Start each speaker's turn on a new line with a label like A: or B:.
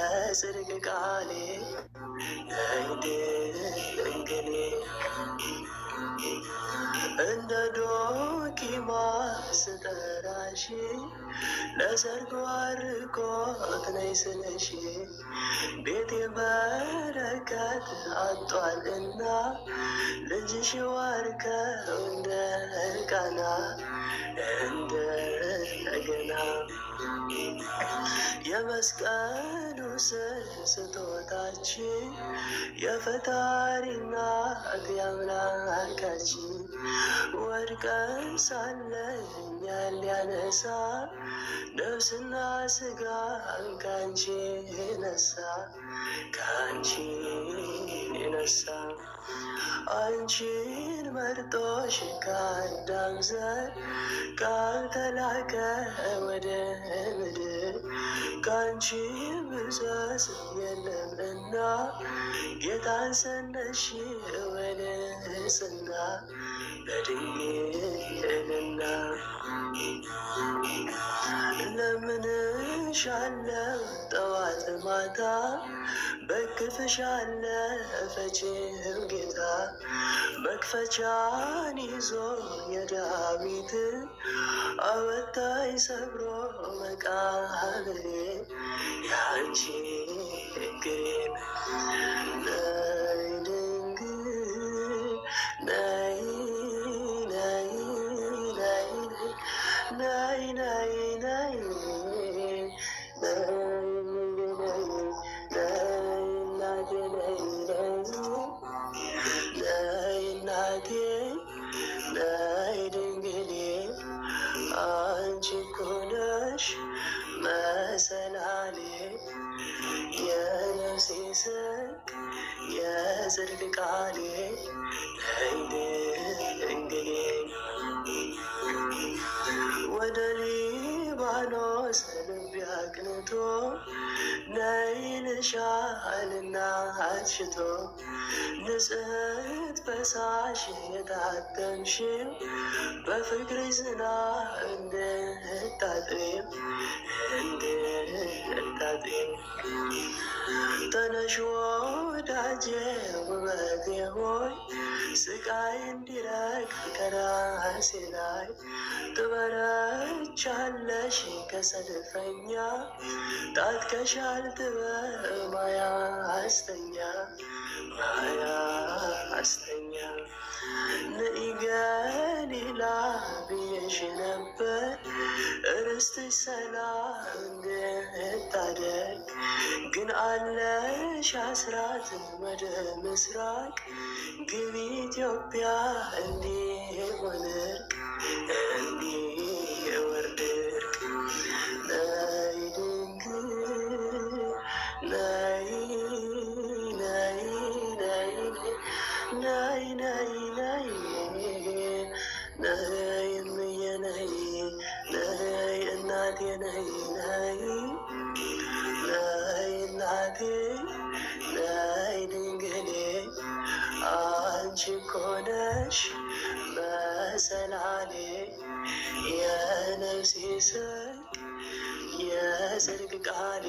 A: የጽድቅ ቃሌ ድንግሌ እንደ ዶኪማስ ስጠራሽ ለሰርግ ባርኮት ነይ ስለሽ ቤቴ በረከት አጧልና ልጅሽ ዋርከው እንደገና እንደገና የመስቀሉ ስር ስጦታችን የፈጣሪና የአምላካችን ወድቀን ሳለን እኛን ሊያነሳ ነፍስና ስጋ ካንቺ ነሳ ካንቺ ነሳ አንቺን መርጦሽ ከአዳም ዘር ቃል ተላከ ወደ ምድር ካንቺ ብዛት የለምና ጌታን ሰነሽ ወደ ንጽሕና በድንግልና ለምንሻለው ጠዋት ማታ በክፍሻለ ፈቺው ጌታ መክፈቻን ይዞ የዳዊት አወታይ ሰብሮ መቃብሬ ያንቺ እግሬን ነይ ድንግል ነይ ነይ ነይ ነይ ነይ መሰላሌ የነፍሴ ስንቅ የጽድቅ ቃሌ ድንግሌ ወደ ሊባኖስ ልቤ አቅንቶ ነይ ይልሻልና አሽቶ ንጽሕት ፈሳሽ የታተምሽው በፍቅር ዝናብ እንድታጥቢው ተነሽ ወዳጄ ውበቴ ሆይ ስቃይ እንዲረቅ ከራሴ ላይ ትበረቻለሽ ከሰልፈኛ ጣትከሻል ጥበብ ማያ አስተኛ ማያ አስተኛ ንኢ ገሊላ ብዬሽ ነበር ርስትሽ ሰላም እንድታደርግ ግን አለሽ አስራት ወደ ምስራቅ ግቢ ኢትዮጵያ እንዲሆን እርቅ እንዲወርድ እርቅ ነይ ድንግል ነይ ነይ ነይ ነይ ነይ ነይ ነይ እምዬ ነይ ነይ እናቴ ነይ ነይ ነይ እናቴ ነይ ድንግሌ አንቺ እኮ ነሽ መሰላሌ የነፍሴ ስንቅ የጽድቅ ቃሌ